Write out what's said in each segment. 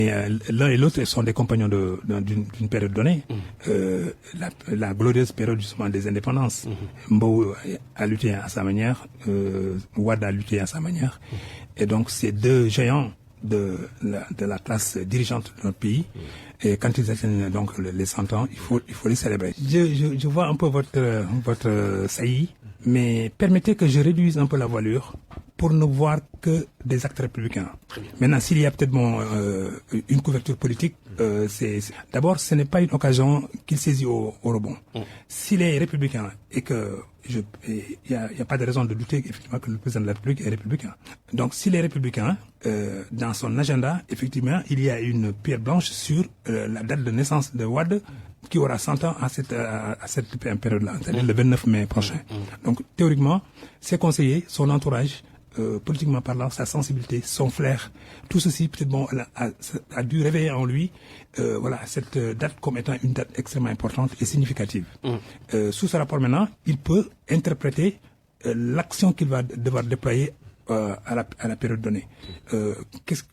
Et, l'un et l'autre sont des compagnons d'une période donnée, la glorieuse période justement des indépendances. Mbow a lutté à sa manière, Wade a lutté à sa manière. Et donc ces deux géants de la classe dirigeante de notre pays, et quand ils atteignent donc les 100 ans, il faut les célébrer. Je vois un peu votre saillie, mais permettez que je réduise un peu la voilure pour ne voir que des actes républicains. Maintenant, s'il y a peut-être une couverture politique, d'abord, ce n'est pas une occasion qu'il saisit au rebond. S'il est républicain et que il y a pas de raison de douter effectivement que le président de la République est républicain. Donc, s'il est républicain, dans son agenda, effectivement, il y a une pierre blanche sur la date de naissance de Wade, qui aura 100 ans à cette période-là, c'est-à-dire le 29 mai prochain. Donc, théoriquement, ses conseillers, son entourage, politiquement parlant, sa sensibilité, son flair, tout ceci peut-être a dû réveiller en lui cette date comme étant une date extrêmement importante et significative. Sous ce rapport maintenant, il peut interpréter l'action qu'il va devoir déployer à la période donnée.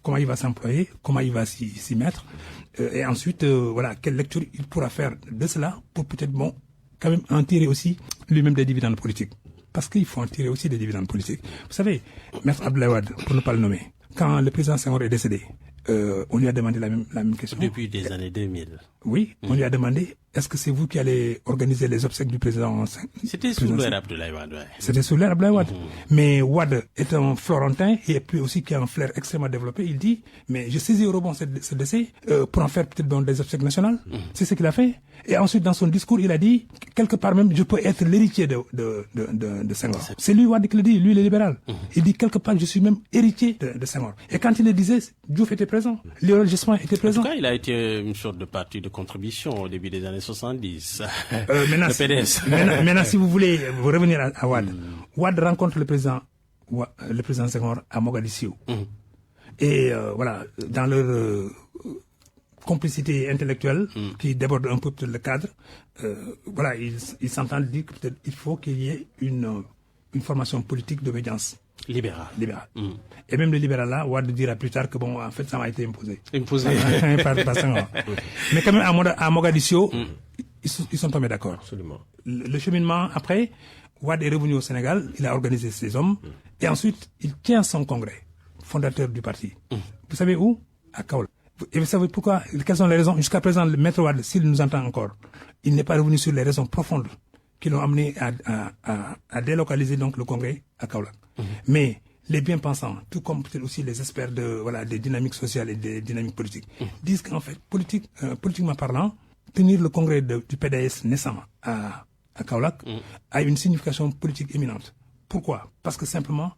Comment il va s'employer, comment il va s'y mettre, et ensuite quelle lecture il pourra faire de cela pour peut-être quand même en tirer aussi lui-même des dividendes politiques. Parce qu'il faut en tirer aussi des dividendes politiques. Vous savez, Maître Abdoulaye Wade, pour ne pas le nommer, quand le président Senghor est décédé, on lui a demandé la même question. Depuis des années 2000. Oui, on lui a demandé, est-ce que c'est vous qui allez organiser les obsèques du président? C'était sous l'ère Abdoulaye Wade. Ouais. C'était sous l'ère Abdoulaye Wade. Mais Wade est un Florentin et puis aussi qui a un flair extrêmement développé. Il dit, mais je saisis au rebond ce décès pour en faire peut-être des obsèques nationales. C'est ce qu'il a fait. Et ensuite, dans son discours, il a dit, quelque part même, je peux être l'héritier de Senghor. C'est lui, Wade, qui le dit, lui, le libéral. Il dit, quelque part, je suis même héritier de Senghor. Et quand il le disait, Diouf était présent. Léopold Jospin était présent. En tout cas, il a été une sorte de parti de contribution au début des années 70. Maintenant, le PDS. Maintenant, si vous voulez vous revenir à Wade, Wade rencontre le président Senghor à Mogadiscio. Et dans leur complicité intellectuelle qui déborde un peu le cadre, ils s'entendent dire que peut-être il faut qu'il y ait une formation politique d'obédience. Libéral. Et même le libéral là, Wade dira plus tard que en fait, ça m'a été imposé. Par Senghor. Mais quand même, à Mogadiscio, ils sont tombés d'accord. Absolument. Le cheminement, après, Wade est revenu au Sénégal, il a organisé ses hommes, et ensuite, il tient son congrès, fondateur du parti. Vous savez où? À Kaolack. Et vous savez pourquoi? Quelles sont les raisons? Jusqu'à présent, le maître Wade, s'il nous entend encore, il n'est pas revenu sur les raisons profondes qui l'ont amené à délocaliser donc le congrès à Kaolack. Mais les bien-pensants, tout comme peut-être aussi les experts des dynamiques sociales et des dynamiques politiques, disent qu'en fait, politiquement parlant, tenir le congrès du PDS naissant à Kaolack a une signification politique éminente. Pourquoi? Parce que simplement,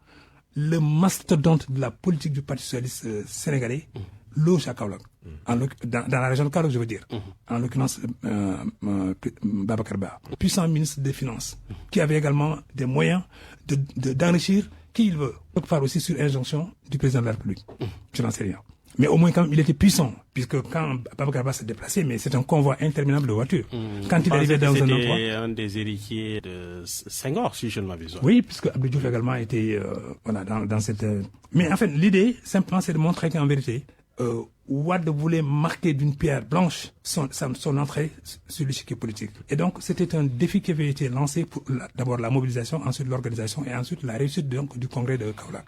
le mastodonte de la politique du Parti socialiste sénégalais loge à Kaolack, dans la région de Kaolack, je veux dire, en l'occurrence Babacar Ba, puissant ministre des Finances, qui avait également des moyens d'enrichir qui il veut, quelque part aussi sur injonction du président de la République. Je n'en sais rien. Mais au moins, quand même, il était puissant, puisque quand Babacar Ba s'est déplacé, mais c'est un convoi interminable de voitures. Quand il arrivait dans un endroit... C'était un des héritiers de Senghor, si je ne m'abuse. Oui, puisque Abdou Diouf également était dans cette... Mais en fait, l'idée, simplement, c'est de montrer qu'en vérité, Wade voulait marquer d'une pierre blanche son entrée sur l'échiquier politique. Et donc, c'était un défi qui avait été lancé pour d'abord la mobilisation, ensuite l'organisation et ensuite la réussite du congrès de Kaolack.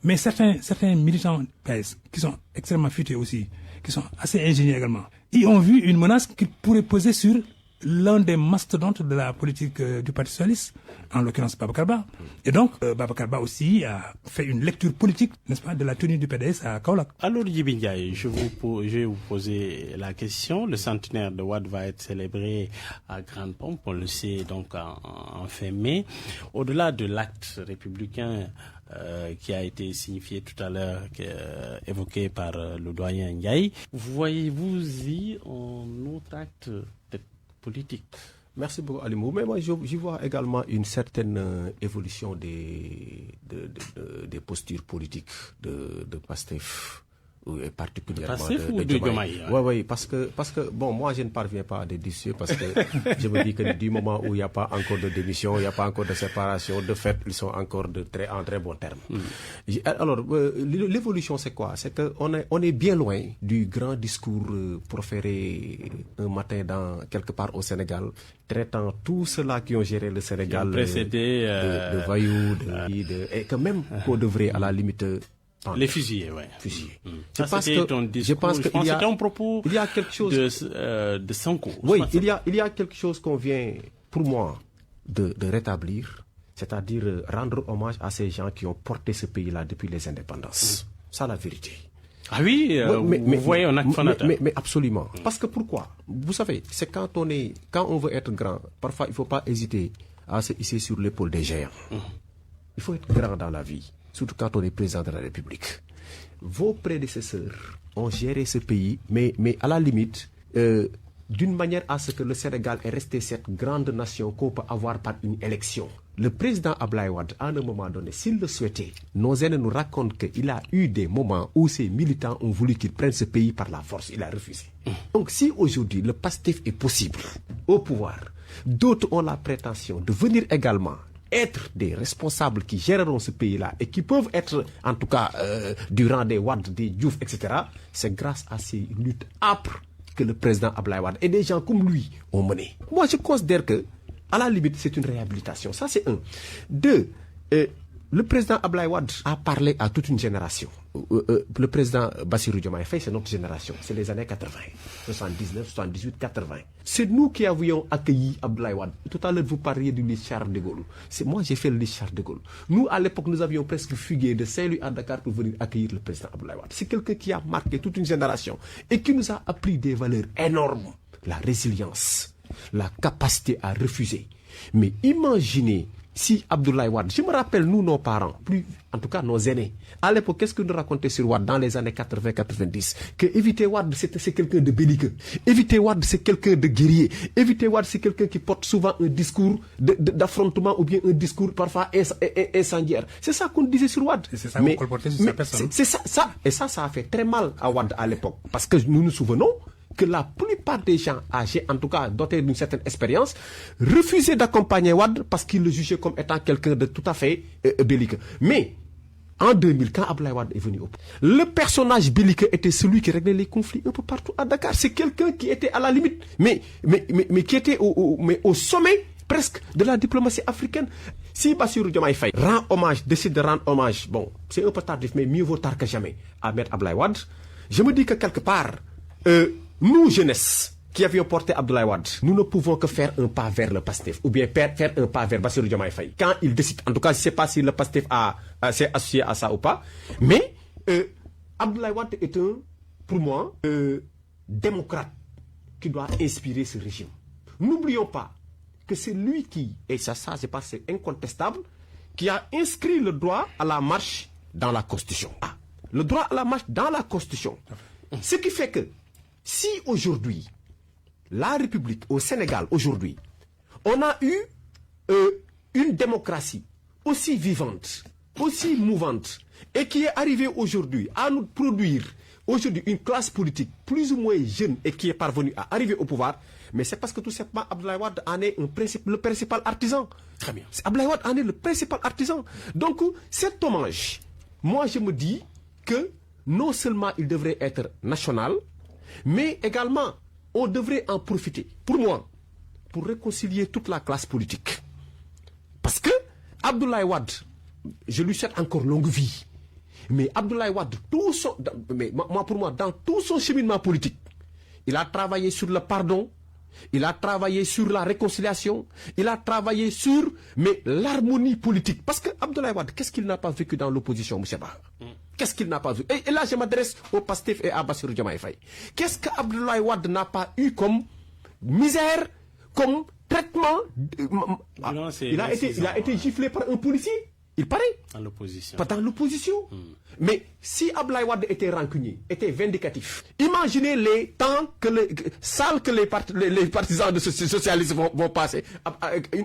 Mais certains militants PS, qui sont extrêmement futés aussi, qui sont assez ingénieux également, ils ont vu une menace qui pourrait peser sur l'un des mastodontes de la politique du Parti socialiste, en l'occurrence Babacar Ba. Et donc, Babacar Ba aussi a fait une lecture politique, n'est-ce pas, de la tenue du PDS à Kaolack. Alors, Djiby Ndiaye, je vais vous poser la question. Le centenaire de Wade va être célébré à grande pompe, on le sait donc en fin mai. Au-delà de l'acte républicain qui a été signifié tout à l'heure, évoqué par le doyen Ndiaye, voyez-vous-y un autre acte politique? Merci beaucoup, Alimou. Mais moi, j'y vois également une certaine évolution des postures politiques de PASTEF. et particulièrement Pastef ou de Diomaye? Oui, parce que, bon, moi, je ne parviens pas à des dissocier parce que je me dis que du moment où il n'y a pas encore de démission, il n'y a pas encore de séparation, de fait, ils sont encore en très bons termes. Alors, l'évolution, c'est quoi? C'est qu'on est bien loin du grand discours proféré un matin quelque part au Sénégal, traitant tous ceux-là qui ont géré le Sénégal de voyous, et que même qu'on devrait à la limite... Les fusillés, oui. Je pense que c'était un propos il y a quelque chose de Sonko. Oui, il y a quelque chose qu'on vient, pour moi, de rétablir, c'est-à-dire rendre hommage à ces gens qui ont porté ce pays-là depuis les indépendances. Ça, la vérité. Ah oui, vous voyez un acte fondateur. Mais absolument. Parce que pourquoi? Vous savez, c'est quand on veut être grand, parfois il ne faut pas hésiter à se hisser sur l'épaule des géants. Il faut être grand dans la vie, surtout quand on est président de la République. Vos prédécesseurs ont géré ce pays, mais à la limite, d'une manière à ce que le Sénégal est resté cette grande nation qu'on peut avoir par une élection. Le président Abdoulaye Wade, à un moment donné, s'il le souhaitait, nos aînés nous racontent qu'il a eu des moments où ses militants ont voulu qu'il prenne ce pays par la force. Il a refusé. Donc si aujourd'hui le PASTEF est possible au pouvoir, d'autres ont la prétention de venir également être des responsables qui géreront ce pays-là et qui peuvent être, en tout cas, durant des Wade, des Diouf, etc., c'est grâce à ces luttes âpres que le président Abdoulaye Wade et des gens comme lui ont mené. Moi, je considère que, à la limite, c'est une réhabilitation. Ça, c'est un. Deux, le président Abdoulaye Wade a parlé à toute une génération. Le président Bassirou Diomaye Faye, c'est notre génération. C'est les années 80, 79, 78, 80. C'est nous qui avions accueilli Abdoulaye Wade. Tout à l'heure, vous parliez du lycée Charles de Gaulle. Moi, j'ai fait le lycée Charles de Gaulle. Nous, à l'époque, nous avions presque fugué de Saint-Louis à Dakar pour venir accueillir le président Abdoulaye Wade. C'est quelqu'un qui a marqué toute une génération et qui nous a appris des valeurs énormes. La résilience, la capacité à refuser. Mais imaginez si Abdoulaye Wade, je me rappelle, nous, nos parents, en tout cas nos aînés, à l'époque, qu'est-ce que nous racontait sur Wade dans les années 80-90? Que éviter Wade, c'est quelqu'un de belliqueux. Éviter Wade, c'est quelqu'un de guerrier. Éviter Wade, c'est quelqu'un qui porte souvent un discours d'affrontement ou bien un discours parfois incendiaire. C'est ça qu'on disait sur Wade. C'est ça qu'on colportait sur sa personne. C'est ça. Et ça a fait très mal à Wade à l'époque. Parce que nous nous souvenons que la plupart des gens âgés, en tout cas dotés d'une certaine expérience, refusaient d'accompagner Wade parce qu'ils le jugeaient comme étant quelqu'un de tout à fait belliqueux. Mais en 2000, quand Abdoulaye Wade est venu au pouvoir, le personnage belliqueux était celui qui réglait les conflits un peu partout à Dakar. C'est quelqu'un qui était à la limite, mais qui était au sommet presque de la diplomatie africaine. Si Bassirou Diomaye Faye décide de rendre hommage, bon, c'est un peu tardif, mais mieux vaut tard que jamais, à Maître Abdoulaye Wade, je me dis que quelque part, nous, jeunesse, qui avions porté Abdoulaye Wade, nous ne pouvons que faire un pas vers le PASTEF, ou bien faire un pas vers Bassirou Diomaye Faye. Quand il décide, en tout cas, je ne sais pas si le PASTEF s'est associé à ça ou pas, mais Abdoulaye Wade est pour moi, démocrate qui doit inspirer ce régime. N'oublions pas que c'est lui qui, et ça je pense c'est incontestable, qui a inscrit le droit à la marche dans la Constitution. Le droit à la marche dans la Constitution. Ce qui fait que, si aujourd'hui, la République au Sénégal, aujourd'hui, on a eu une démocratie aussi vivante, aussi mouvante, et qui est arrivée aujourd'hui à nous produire aujourd'hui une classe politique plus ou moins jeune et qui est parvenue à arriver au pouvoir, mais c'est parce que tout simplement Abdoulaye Wade en est le principal artisan. Très bien. Abdoulaye Wade en est le principal artisan. Donc, cet hommage, moi je me dis que non seulement il devrait être national, mais également on devrait en profiter, pour moi, pour réconcilier toute la classe politique. Parce que Abdoulaye Wade, je lui souhaite encore longue vie, mais Abdoulaye Wade, pour moi, dans tout son cheminement politique, il a travaillé sur le pardon, il a travaillé sur la réconciliation, il a travaillé sur l'harmonie politique. Parce que Abdoulaye Wade, qu'est-ce qu'il n'a pas vécu dans l'opposition, M. Ba? Qu'est-ce qu'il n'a pas vu? Et là, je m'adresse au PASTEF et à Bassirou Diomaye Faye. Qu'est-ce qu'Abdoulaye Wade n'a pas eu comme misère, comme traitement? Il a été giflé par un policier, il paraît. Dans l'opposition. Pas dans l'opposition. Mais si Abdoulaye Wade était rancunier, était vindicatif, imaginez les temps sales que les partisans de socialisme vont passer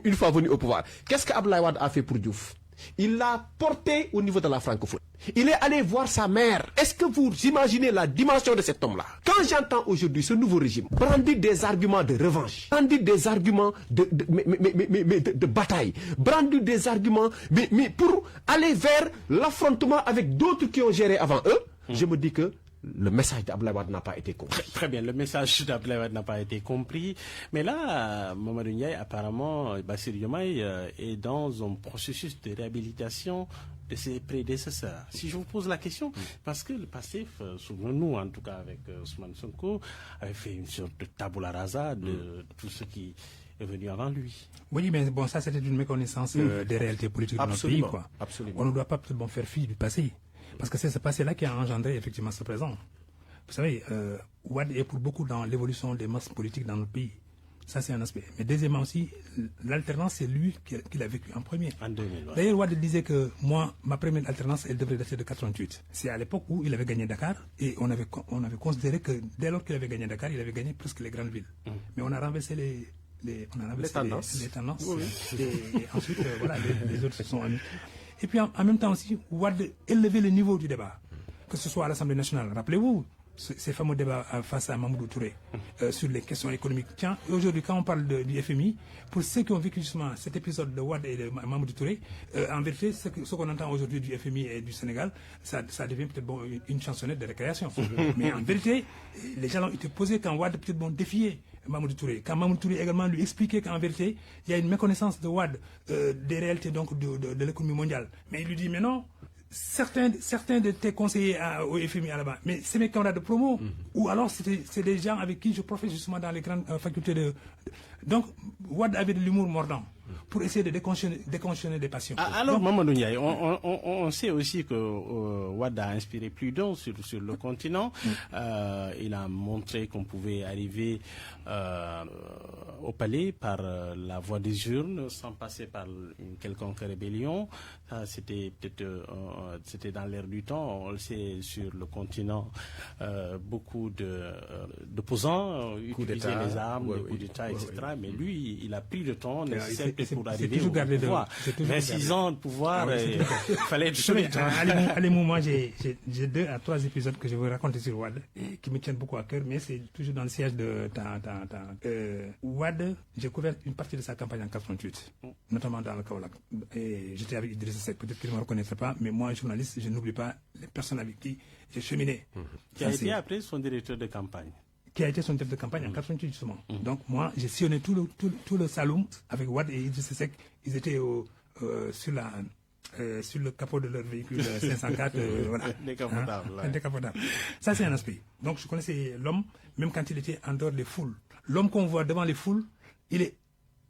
une fois venus au pouvoir. Qu'est-ce qu'Abdoulaye Wade a fait pour Diouf? Il l'a porté au niveau de la francophonie. Il est allé voir sa mère. Est-ce que vous imaginez la dimension de cet homme-là? Quand j'entends aujourd'hui ce nouveau régime brandir des arguments de revanche, brandir des arguments de bataille, brandir des arguments mais pour aller vers l'affrontement avec d'autres qui ont géré avant eux, je me dis que le message d'Abdoulaye Wade n'a pas été compris. Très bien, le message d'Abdoulaye Wade n'a pas été compris. Mais là, Mamadou Ndiaye, apparemment, Bassirou Diomaye est dans un processus de réhabilitation de ses prédécesseurs. Si je vous pose la question, parce que le PASTEF, souvenons-nous en tout cas avec Ousmane Sonko, avait fait une sorte de tabula rasa de tout ce qui est venu avant lui. Oui, mais bon, ça c'était une méconnaissance des réalités politiques de notre pays, quoi. Absolument. On ne doit pas faire fi du passé. Parce que c'est ce passé-là qui a engendré effectivement ce présent. Vous savez, Wade est pour beaucoup dans l'évolution des masses politiques dans notre pays. Ça, c'est un aspect. Mais deuxièmement aussi, l'alternance, c'est lui qui l'a vécu en premier. En 2000, ouais. D'ailleurs, Wade disait que moi, ma première alternance, elle devrait dater de 88. C'est à l'époque où il avait gagné Dakar et on avait considéré que dès lors qu'il avait gagné Dakar, il avait gagné presque les grandes villes. Mais on a renversé les tendances. Oui. Et ensuite, voilà, les autres se sont amis. Et puis en même temps aussi, Wade élevait le niveau du débat, que ce soit à l'Assemblée nationale. Rappelez-vous ces fameux débats face à Mamadou Touré sur les questions économiques. Tiens, aujourd'hui, quand on parle du FMI, pour ceux qui ont vécu justement cet épisode de Wade et de Mamadou Touré, en vérité, ce qu'on entend aujourd'hui du FMI et du Sénégal, ça devient peut-être une chansonnette de récréation. Mais en vérité, les gens ont été posés quand Wade peut-être défiait Mamadou Touré. Quand Mamadou Touré également lui expliquait qu'en vérité, il y a une méconnaissance de Wade des réalités donc de l'économie mondiale. Mais il lui dit, mais non, certains de tes conseillers au FMI à là-bas, mais c'est mes camarades de promo, ou alors c'est des gens avec qui je profite justement dans les grandes facultés Donc, Wade avait de l'humour mordant pour essayer de décongestionner des passions. Alors, Mamadou Ndiaye, on sait aussi que Wade a inspiré plus d'un sur le continent. Il a montré qu'on pouvait arriver au palais par la voie des urnes, sans passer par une quelconque rébellion. C'était peut-être c'était dans l'air du temps. On le sait, sur le continent, beaucoup d'opposants utilisaient les armes, les coups d'État, etc. Mais lui, il a pris le temps nécessaire pour arriver au pouvoir. 26 ans de pouvoir, il fallait être solide. Allez, moi, j'ai 2 à 3 épisodes que je veux raconter sur Wade, qui me tiennent beaucoup à cœur, mais c'est toujours dans le siège de Wade. J'ai couvert une partie de sa campagne en 88, notamment dans le Kaolack. Et j'étais avec Idrissa Seck, peut-être qu'il ne me reconnaîtrait pas, mais moi, journaliste, je n'oublie pas les personnes avec qui j'ai cheminé. Qui a été après son directeur de campagne. Qui a été son directeur de campagne en 88 justement. Donc moi, j'ai sillonné tout le Saloum avec Wade et Idrissa Seck. Ils étaient sur le capot de leur véhicule 504. Voilà. Décapotable. Ça, c'est un aspect. Donc je connaissais l'homme, même quand il était en dehors des foules. L'homme qu'on voit devant les foules, il est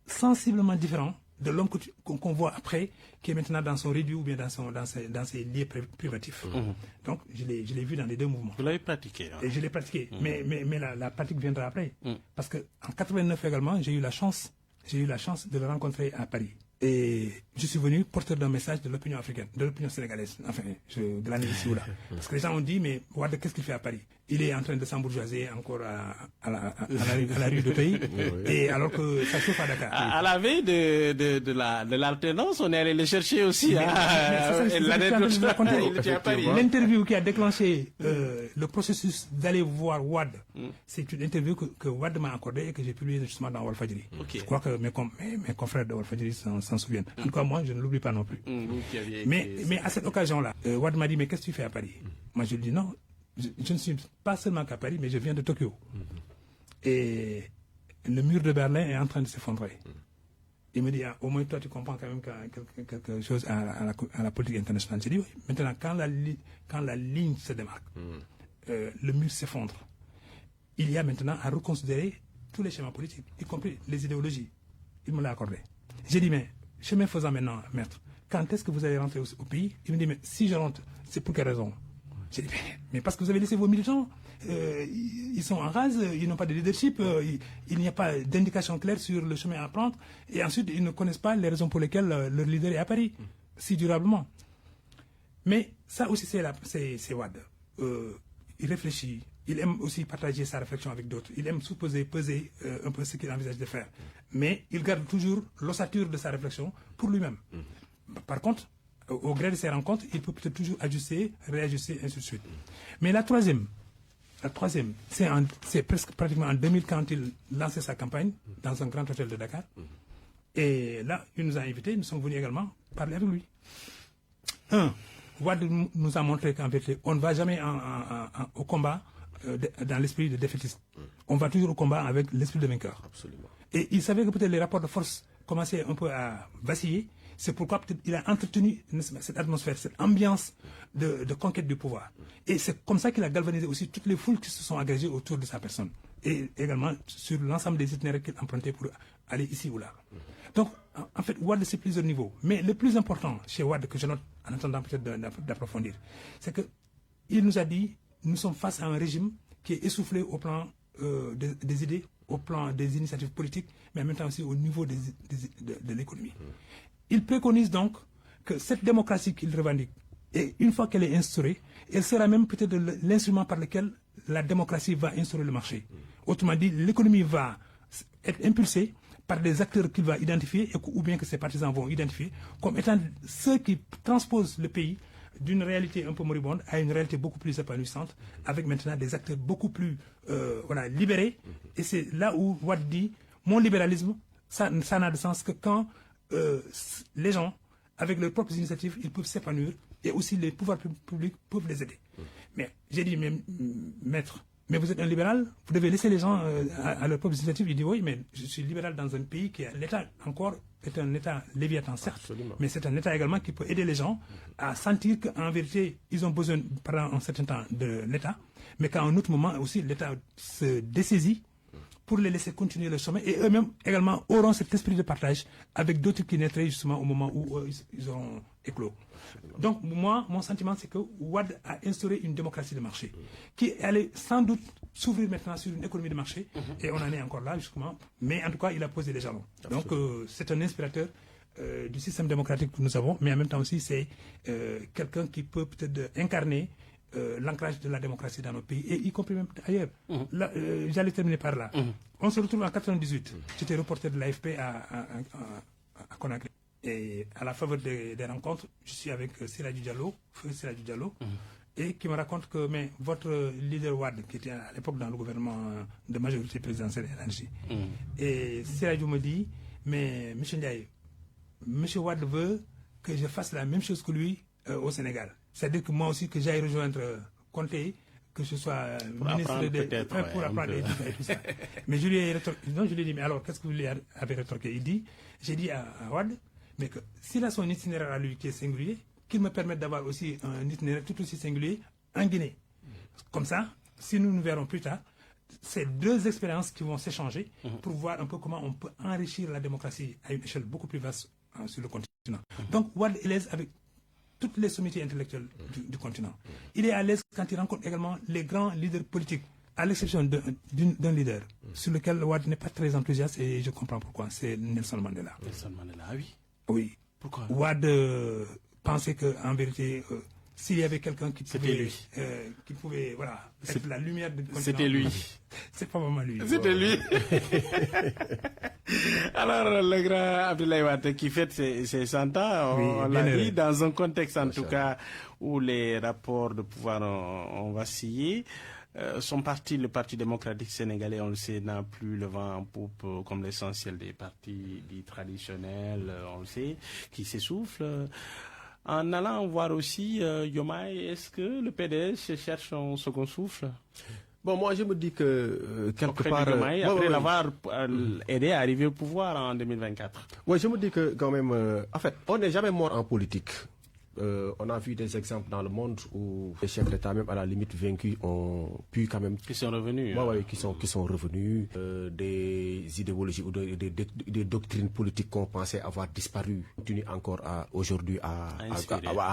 sensiblement différent de l'homme qu'on voit après, qui est maintenant dans son réduit ou bien dans ses lieux privatifs. Donc, je l'ai vu dans les 2 mouvements. Vous l'avez pratiqué. Hein. Et je l'ai pratiqué. Mais la pratique viendra après. Parce que en 89 également, j'ai eu la chance de le rencontrer à Paris. Et je suis venu porteur d'un message de l'opinion africaine, de l'opinion sénégalaise, enfin, de l'année ici ou là. Parce que les gens ont dit, mais Wade, qu'est-ce qu'il fait à Paris? Il est en train de s'embourgeoiser encore à la rue de pays, et alors que ça chauffe à Dakar. À la veille de l'alternance, on est allé le chercher aussi. L'interview qui a déclenché le processus d'aller voir Wade, c'est une interview que Wade m'a accordée et que j'ai publiée justement dans Walfadjri. Je crois que mes confrères de Walfadjri s'en souviennent. En tout cas, moi, je ne l'oublie pas non plus. Mais à cette occasion-là, Wade m'a dit, mais qu'est-ce que tu fais à Paris? Moi, je lui dis non. Je ne suis pas seulement qu'à Paris, mais je viens de Tokyo. Et le mur de Berlin est en train de s'effondrer. Il me dit, au moins toi tu comprends quand même quelque chose à la politique internationale. J'ai dit oui. Maintenant, quand la ligne se démarque, le mur s'effondre. Il y a maintenant à reconsidérer tous les schémas politiques, y compris les idéologies. Il me l'a accordé. J'ai dit, mais chemin faisant maintenant, maître, quand est-ce que vous allez rentrer au pays? Il me dit, mais si je rentre, c'est pour quelle raison? J'ai dit, mais parce que vous avez laissé vos militants, ils sont en rase, ils n'ont pas de leadership, il n'y a pas d'indication claire sur le chemin à prendre, et ensuite ils ne connaissent pas les raisons pour lesquelles leur leader est à Paris, si durablement. Mais ça aussi c'est Wade. Il réfléchit, il aime aussi partager sa réflexion avec d'autres, il aime peser un peu ce qu'il envisage de faire. Mais il garde toujours l'ossature de sa réflexion pour lui-même. Par contre, au gré de ces rencontres, il peut peut-être toujours ajuster, réajuster, ainsi de suite. Mais la troisième, c'est presque pratiquement en 2000 quand il lançait sa campagne dans un grand hôtel de Dakar. Et là, il nous a invités, nous sommes venus également parler avec lui. Wade nous a montré qu'en vérité, on ne va jamais au combat dans l'esprit de défaitiste. On va toujours au combat avec l'esprit de vainqueur. Absolument. Et il savait que peut-être les rapports de force commençaient un peu à vaciller. C'est pourquoi peut-être il a entretenu cette atmosphère, cette ambiance de conquête du pouvoir. Et c'est comme ça qu'il a galvanisé aussi toutes les foules qui se sont agrégées autour de sa personne. Et également sur l'ensemble des itinéraires qu'il empruntait pour aller ici ou là. Donc, en fait, Wade, c'est plusieurs niveaux. Mais le plus important chez Wade, que je note en attendant peut-être d'approfondir, c'est qu'il nous a dit, nous sommes face à un régime qui est essoufflé au plan des idées, au plan des initiatives politiques, mais en même temps aussi au niveau de l'économie. Il préconise donc que cette démocratie qu'il revendique, et une fois qu'elle est instaurée, elle sera même peut-être l'instrument par lequel la démocratie va instaurer le marché. Autrement dit, l'économie va être impulsée par des acteurs qu'il va identifier, ou bien que ses partisans vont identifier, comme étant ceux qui transposent le pays d'une réalité un peu moribonde à une réalité beaucoup plus épanouissante, avec maintenant des acteurs beaucoup plus libérés. Et c'est là où Wade dit, mon libéralisme, ça n'a de sens que quand les gens, avec leurs propres initiatives, ils peuvent s'épanouir et aussi les pouvoirs publics peuvent les aider. Mais j'ai dit, maître, mais vous êtes un libéral, vous devez laisser les gens à leurs propres initiatives. Il dit, oui, mais je suis libéral dans un pays qui, l'État encore, est un État léviathan, certes, absolument, mais c'est un État également qui peut aider les gens à sentir qu'en vérité, ils ont besoin, pendant un certain temps, de l'État, mais qu'à un autre moment aussi, l'État se dessaisit pour les laisser continuer le chemin, et eux-mêmes également auront cet esprit de partage avec d'autres qui naîtraient justement au moment où ils auront éclos. Donc moi, mon sentiment, c'est que Wade a instauré une démocratie de marché qui allait sans doute s'ouvrir maintenant sur une économie de marché, et on en est encore là justement, mais en tout cas il a posé les jalons. Donc c'est un inspirateur du système démocratique que nous avons, mais en même temps aussi c'est quelqu'un qui peut peut-être incarner l'ancrage de la démocratie dans nos pays, et y compris même ailleurs. J'allais terminer par là. On se retrouve en 98. J'étais reporter de l'AFP à Conakry. Et à la faveur des rencontres, je suis avec Siradji Diallo, et qui me raconte que votre leader Wade, qui était à l'époque dans le gouvernement de majorité présidentielle élargie, et Siradji me dit, mais M. Ndiaye, M. Wade veut que je fasse la même chose que lui au Sénégal. C'est-à-dire que moi aussi, que j'aille rejoindre Conté, que je sois ministre pour apprendre et tout ça. Mais je lui ai dit, mais alors, qu'est-ce que vous lui avez rétorqué? J'ai dit à Wade, mais que s'il a son itinéraire à lui qui est singulier, qu'il me permette d'avoir aussi un itinéraire tout aussi singulier en Guinée. Comme ça, si nous nous verrons plus tard, c'est deux expériences qui vont s'échanger pour voir un peu comment on peut enrichir la démocratie à une échelle beaucoup plus vaste sur le continent. Donc, Wade est à l'aise avec toutes les sommités intellectuelles du continent. Il est à l'aise quand il rencontre également les grands leaders politiques, à l'exception d'un leader sur lequel Wade n'est pas très enthousiaste, et je comprends pourquoi. C'est Nelson Mandela. Nelson Mandela, oui. Oui. Pourquoi? Wade pensait qu'en vérité, s'il y avait quelqu'un qui pouvait être la lumière du continent. C'était lui. C'est pas vraiment lui. C'était lui. Alors, le grand Abdoulaye Wade qui fête ses 100 ans, on l'a dit, dans un contexte en tout cas où les rapports de pouvoir ont vacillé. Son parti, le Parti démocratique sénégalais, on le sait, n'a plus le vent en poupe comme l'essentiel des partis dits traditionnels, on le sait, qui s'essoufflent. En allant voir aussi Diomaye, est-ce que le PDS cherche son second souffle? Bon, moi je me dis que quelque part... Diomaye, après l'avoir aidé à arriver au pouvoir en 2024. Oui, je me dis que quand même, en fait, on n'est jamais mort en politique. On a vu des exemples dans le monde où les chefs d'État, même à la limite vaincus, ont pu quand même... Qui sont revenus. qui sont revenus. Des idéologies ou des doctrines politiques qu'on pensait avoir disparu continuent encore aujourd'hui à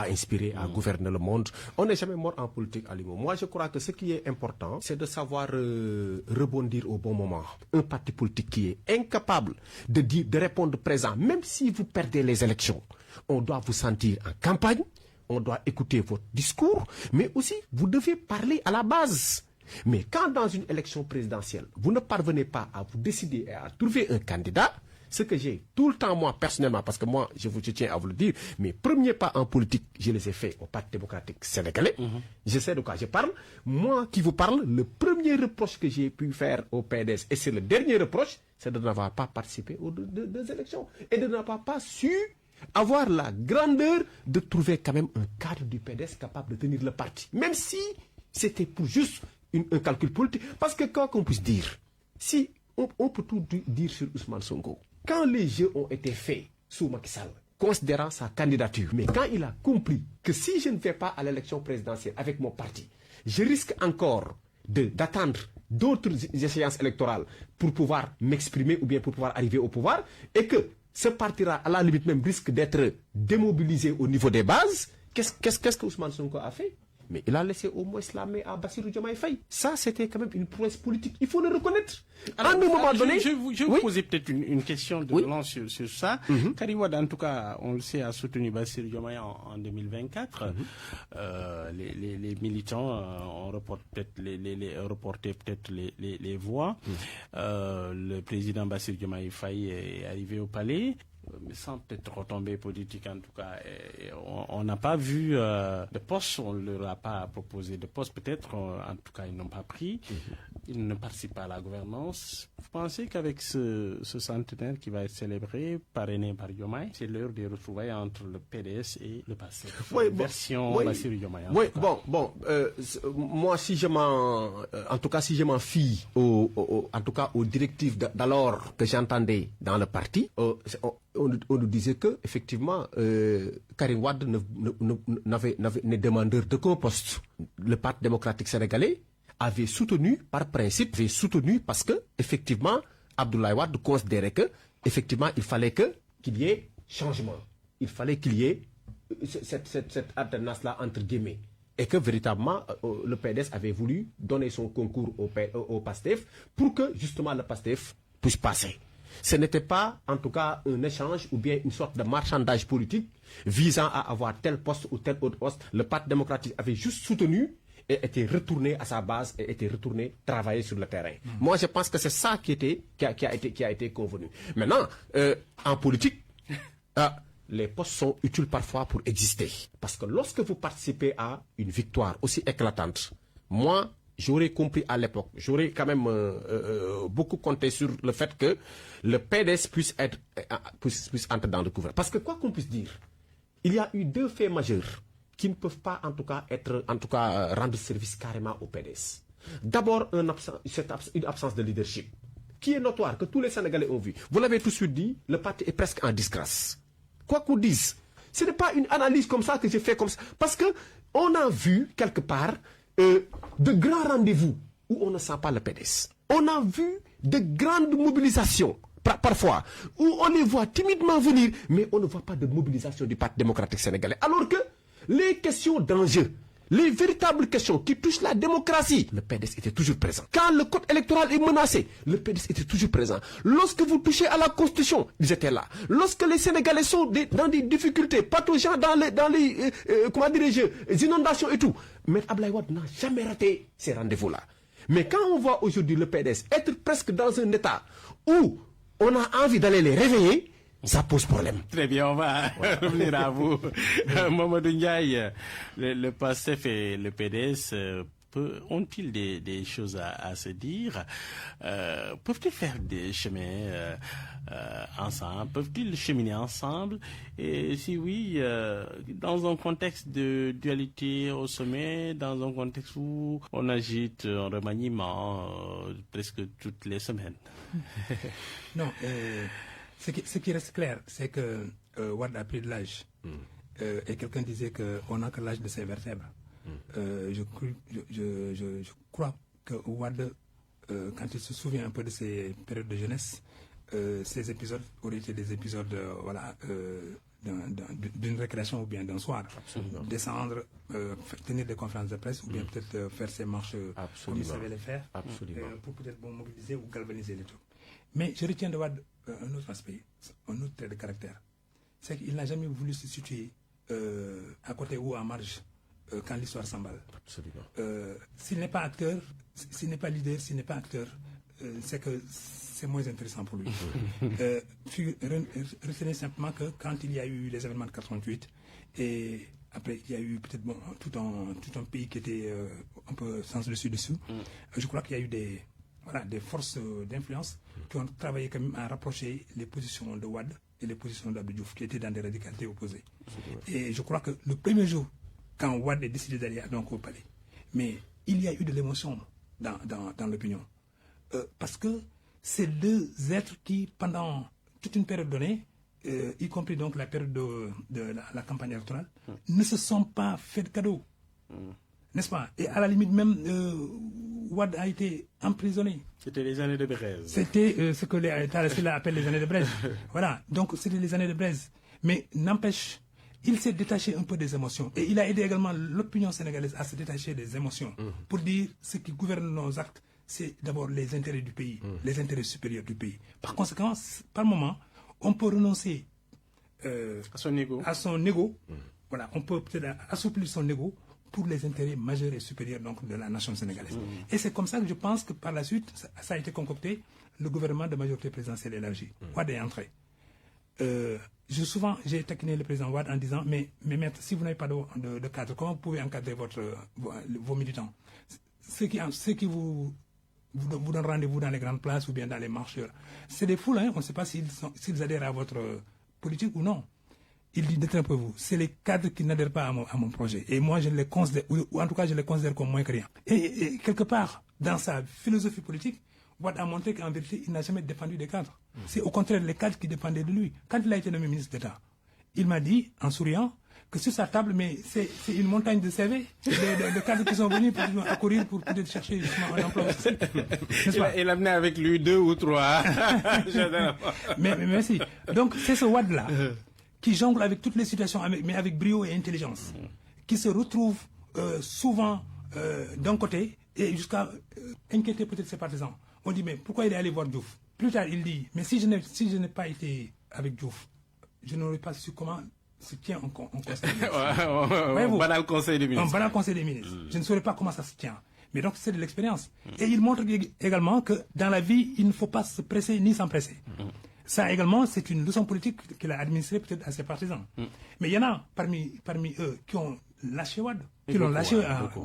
inspirer, à gouverner le monde. On n'est jamais mort en politique, Alimo. Moi, je crois que ce qui est important, c'est de savoir rebondir au bon moment. Un parti politique qui est incapable de répondre présent, même si vous perdez les élections. On doit vous sentir en campagne, on doit écouter votre discours, mais aussi vous devez parler à la base. Mais quand dans une élection présidentielle, vous ne parvenez pas à vous décider et à trouver un candidat, ce que j'ai tout le temps, moi, personnellement, parce que moi, je tiens à vous le dire, mes premiers pas en politique, je les ai faits au Parti démocratique sénégalais. Je sais de quoi je parle. Moi qui vous parle, le premier reproche que j'ai pu faire au PDS, et c'est le dernier reproche, c'est de n'avoir pas participé aux deux élections et de n'avoir pas su avoir la grandeur de trouver quand même un cadre du PDS capable de tenir le parti. Même si c'était pour juste un calcul politique. Parce que quoi qu'on puisse dire, si on peut tout dire sur Ousmane Sonko, quand les jeux ont été faits sous Macky Sall, considérant sa candidature, mais quand il a compris que si je ne vais pas à l'élection présidentielle avec mon parti, je risque encore d'attendre d'autres échéances électorales pour pouvoir m'exprimer ou bien pour pouvoir arriver au pouvoir, et que ce parti-là, à la limite même, risque d'être démobilisé au niveau des bases, qu'est-ce que Ousmane Sonko a fait? Mais il a laissé au moins la main à Bassirou Diomaye Faye. Ça, c'était quand même une prouesse politique. Il faut le reconnaître. Alors, à un moment donné... Je vais vous poser peut-être une question de relance sur ça. Karim Wade, en tout cas, on le sait, a soutenu Bassirou Diomaye en 2024. Les militants ont reporté peut-être les voix. Le président Bassirou Diomaye Faye est arrivé au palais. Mais sans peut-être retomber politique en tout cas, on n'a pas vu de poste, on ne leur a pas proposé de poste, peut-être, en tout cas ils n'ont pas pris, ils ne participent pas à la gouvernance. Vous pensez qu'avec ce centenaire qui va être célébré, parrainé par Diomaye, c'est l'heure des retrouvailles entre le PDS et le passé? Version Bassirou Diomaye. Moi si je m'en fie en tout cas aux directives d'alors que j'entendais dans le parti, on nous disait que effectivement Karim Wade n'est demandeur d'aucun poste. Le Parti démocratique sénégalais avait soutenu par principe, parce que effectivement Abdoulaye Wade considérait que effectivement il fallait qu'il y ait changement. Il fallait qu'il y ait cette alternance-là entre guillemets. Et que véritablement le PDS avait voulu donner son concours au PASTEF pour que justement le PASTEF puisse passer. Ce n'était pas, en tout cas, un échange ou bien une sorte de marchandage politique visant à avoir tel poste ou tel autre poste. Le Parti démocratique avait juste soutenu et était retourné à sa base et était retourné travailler sur le terrain. Moi, je pense que c'est ça qui a été convenu. Maintenant, en politique, les postes sont utiles parfois pour exister. Parce que lorsque vous participez à une victoire aussi éclatante, moi, j'aurais compris à l'époque, j'aurais quand même beaucoup compté sur le fait que le PDS puisse entrer dans le gouvernement. Parce que quoi qu'on puisse dire, il y a eu deux faits majeurs qui ne peuvent pas en tout cas rendre service carrément au PDS. D'abord, une absence de leadership qui est notoire, que tous les Sénégalais ont vu. Vous l'avez tout de suite dit, le parti est presque en disgrâce. Quoi qu'on dise, ce n'est pas une analyse comme ça que j'ai fait comme ça. Parce que on a vu quelque part de grands rendez-vous où on ne sent pas le PDS. On a vu de grandes mobilisations, parfois, où on les voit timidement venir, mais on ne voit pas de mobilisation du Parti démocratique sénégalais. Alors que les questions d'enjeu, les véritables questions qui touchent la démocratie, le PDS était toujours présent. Quand le code électoral est menacé, le PDS était toujours présent. Lorsque vous touchez à la Constitution, ils étaient là. Lorsque les Sénégalais sont dans des difficultés pataugeant dans les inondations et tout, M. Abdoulaye Wade n'a jamais raté ces rendez-vous-là. Mais quand on voit aujourd'hui le PDS être presque dans un état où on a envie d'aller les réveiller, ça pose problème. Très bien, on va revenir à vous. Mamadou Ndiaye, le PASTEF et le PDS ont-ils des choses à se dire? Peuvent-ils faire des chemins ensemble? Peuvent-ils cheminer ensemble? Et si oui, dans un contexte de dualité au sommet, dans un contexte où on agite un remaniement presque toutes les semaines? Non, ce qui reste clair, c'est que Wade a pris de l'âge. Et quelqu'un disait qu'on n'a que l'âge de ses vertèbres. Je crois que Wade, quand il se souvient un peu de ses périodes de jeunesse, ces épisodes auraient été des épisodes d'une récréation ou bien d'un soir. Absolument. Descendre, tenir des conférences de presse ou bien peut-être faire ses marches comme il savait les faire pour peut-être mobiliser ou galvaniser les troupes. Mais je retiens de Wade un autre aspect, un autre trait de caractère. C'est qu'il n'a jamais voulu se situer à côté ou en marge quand l'histoire s'emballe. Absolument. S'il n'est pas acteur, s'il n'est pas leader, s'il n'est pas acteur, c'est que c'est moins intéressant pour lui. Retenez simplement que quand il y a eu les événements de 88, et après il y a eu peut-être tout un pays qui était un peu sans dessus-dessous, je crois qu'il y a eu des forces d'influence qui ont travaillé quand même à rapprocher les positions de Wade et les positions d'Abdou Diouf, qui étaient dans des radicalités opposées. Et je crois que le premier jour, quand Wade a décidé d'aller donc au palais, mais il y a eu de l'émotion dans l'opinion. Parce que c'est deux êtres qui, pendant toute une période donnée, y compris donc la période de la campagne électorale, ne se sont pas fait de cadeaux. N'est-ce pas? Et à la limite même, Wade a été emprisonné. C'était les années de Braise. C'était ce que les Talasila appellent les années de Braise. Voilà, donc c'était les années de Braise. Mais n'empêche, il s'est détaché un peu des émotions. Et il a aidé également l'opinion sénégalaise à se détacher des émotions. Pour dire ce qui gouverne nos actes, c'est d'abord les intérêts du pays, les intérêts supérieurs du pays. Par conséquent, par moment, on peut renoncer à son ego. Voilà, on peut peut-être assouplir son ego pour les intérêts majeurs et supérieurs donc, de la nation sénégalaise. Et c'est comme ça que je pense que par la suite, ça a été concocté, le gouvernement de majorité présidentielle élargie. Wade est entré. J'ai taquiné le président Wade en disant mais maître, si vous n'avez pas de cadre, comment vous pouvez encadrer vos militants? Ceux qui vous donnent rendez-vous dans les grandes places ou bien dans les marches, c'est des foules, hein, on ne sait pas s'ils adhèrent à votre politique ou non. Il dit détrompez-vous, c'est les cadres qui n'adhèrent pas à mon projet. Et moi, je les considère, ou en tout cas, je les considère comme moins que rien. Et quelque part, dans sa philosophie politique, Wade a montré qu'en vérité, il n'a jamais défendu des cadres. C'est au contraire les cadres qui dépendaient de lui. Quand il a été nommé ministre d'État, il m'a dit, en souriant, que sur sa table, mais c'est une montagne de CV, de cadres qui sont venus pour accourir pour peut-être chercher justement un emploi. Il a amené avec lui 2 ou 3. mais merci. Donc, c'est ce Wade-là qui jongle avec toutes les situations, mais avec brio et intelligence, qui se retrouve souvent d'un côté et jusqu'à inquiéter peut-être ses partisans. On dit, mais pourquoi il est allé voir Diouf? Plus tard, il dit, mais si je n'ai pas été avec Diouf, je n'aurais pas su comment se tient un conseil des ministres. Un banal conseil des ministres. Un banal conseil des ministres. Je ne saurais pas comment ça se tient. Mais donc, c'est de l'expérience. Et il montre également que dans la vie, il ne faut pas se presser ni s'empresser. Ça également, c'est une leçon politique qu'il a administrée peut-être à ses partisans. Mais il y en a parmi eux qui ont lâché Wade, qui l'ont lâché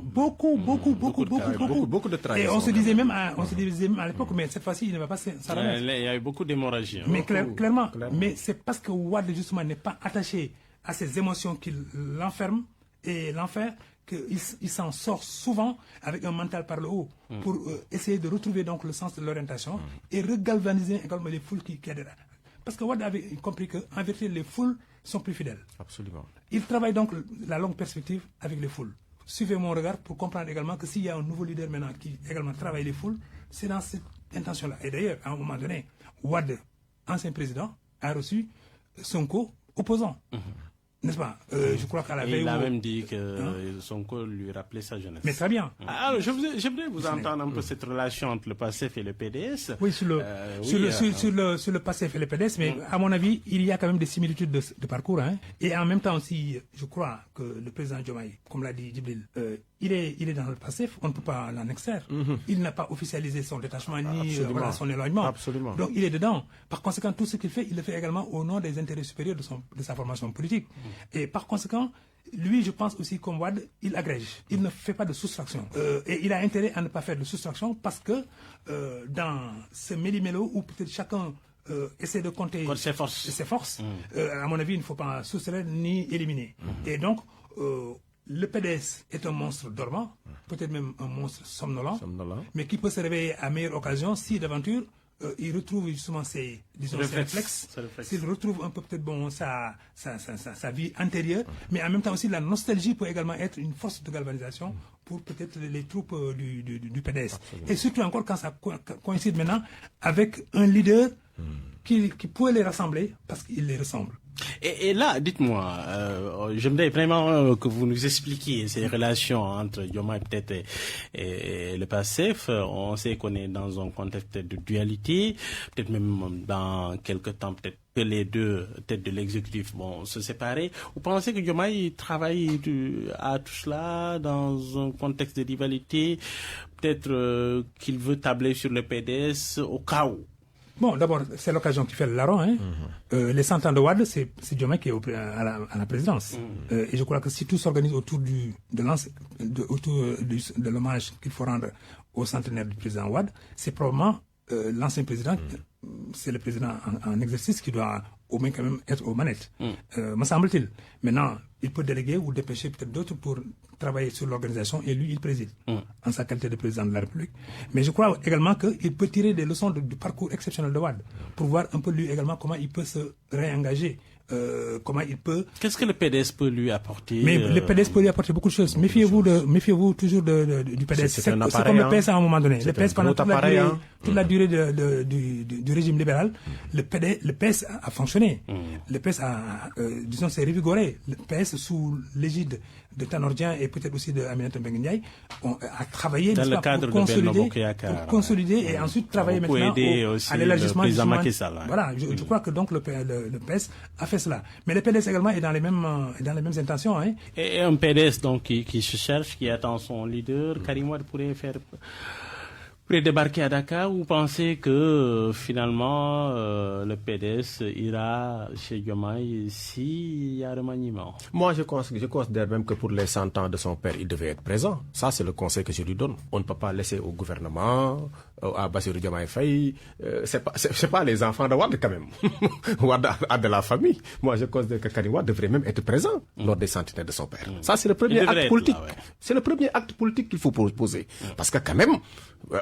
beaucoup de trahison. Et on se disait même à l'époque, mais cette fois-ci, il ne va pas s'en remettre. Il y a eu beaucoup d'hémorragie. Mais clairement. Mais c'est parce que Wade, justement, n'est pas attaché à ces émotions qui l'enferment et l'enferment qu'il s'en sort souvent avec un mental par le haut pour essayer de retrouver donc le sens de l'orientation et regalvaniser également les foules qui adhèrent. Parce que Wade avait compris qu'en vérité, les foules sont plus fidèles. Absolument. Il travaille donc la longue perspective avec les foules. Suivez mon regard pour comprendre également que s'il y a un nouveau leader maintenant qui également travaille les foules, c'est dans cette intention-là. Et d'ailleurs, à un moment donné, Wade, ancien président, a reçu Sonko opposant. N'est-ce pas? Je crois qu'à la veille. Il a même dit que Sonko lui rappelait sa jeunesse. Mais très bien. Alors, j'aimerais vous entendre un peu cette relation entre le PASTEF et le PDS. Oui, sur le PASTEF et le PDS, mais à mon avis, il y a quand même des similitudes de parcours. Hein. Et en même temps aussi, je crois que le président Diomaye, comme l'a dit Djibril, il est dans le PASTEF, on ne peut pas l'en extraire. Il n'a pas officialisé son détachement ni son éloignement. Absolument. Donc il est dedans. Par conséquent, tout ce qu'il fait, il le fait également au nom des intérêts supérieurs de sa formation politique. Et par conséquent, lui, je pense aussi comme Wade, il agrège. Il ne fait pas de soustraction. Et il a intérêt à ne pas faire de soustraction parce que dans ce méli-mélo où peut-être chacun essaie de compter ses forces, à mon avis, il ne faut pas soustraire ni éliminer. Et donc, le PDS est un monstre dormant, peut-être même un monstre somnolent, mais qui peut se réveiller à meilleure occasion si d'aventure il retrouve justement ses réflexes. S'il retrouve un peu peut-être sa vie antérieure, mais en même temps aussi la nostalgie peut également être une force de galvanisation pour peut-être les troupes du PDS. Absolument. Et surtout encore quand ça coïncide maintenant avec un leader qui pourrait les rassembler parce qu'il les ressemble. Et là, dites-moi, j'aimerais vraiment que vous nous expliquiez ces relations entre Diomaye peut-être et le PASTEF. On sait qu'on est dans un contexte de dualité, peut-être même dans quelques temps, peut-être que les deux têtes de l'exécutif vont se séparer. Vous pensez que Diomaye travaille à tout cela dans un contexte de rivalité peut-être qu'il veut tabler sur le PDS au cas où? Bon, d'abord, c'est l'occasion qui fait le larron. Hein. Les 100 ans de Wade, c'est Diomaye qui est à la présidence. Et je crois que si tout s'organise autour de l'hommage qu'il faut rendre au centenaire du président Wade, c'est probablement l'ancien président, c'est le président en exercice qui doit au moins quand même être aux manettes, me semble-t-il. Maintenant, il peut déléguer ou dépêcher peut-être d'autres pour travailler sur l'organisation et lui, il préside en sa qualité de président de la République. Mais je crois également qu'il peut tirer des leçons du parcours exceptionnel de Wade pour voir un peu lui également comment il peut se réengager. Comment il peut... Qu'est-ce que le PDS peut lui apporter? Mais le PDS peut lui apporter beaucoup de choses. Méfiez-vous toujours du PDS. C'est comme le PS à un moment donné. Le PS, pendant toute la durée du régime libéral, le PS a fonctionné. Le PS disons, s'est revigoré. Le PS, sous l'égide de Tanordien et peut-être aussi de Aminata Mbengue Ndiaye, a travaillé dans le cadre pour consolider et ensuite travailler maintenant à l'élargissement du Macky Sall. Voilà, je crois que donc le PS a fait cela. Mais le PDS également est dans les mêmes intentions. Hein. Et un PDS donc qui se cherche, qui attend son leader, Karim Wade pourrait débarquer à Dakar, ou pensez que finalement le PDS ira chez Diomaye s'il y a remaniement? Moi, je considère même que pour les 100 ans de son père, il devait être présent. Ça, c'est le conseil que je lui donne. On ne peut pas laisser au gouvernement, à Bassirou Diomaye Faye, c'est pas les enfants de Wade quand même. Wade a de la famille. Moi, je considère que Karim Wade devrait même être présent lors des centenaires de son père. Ça, c'est le premier acte politique. Là, ouais. C'est le premier acte politique qu'il faut poser. Parce que quand même,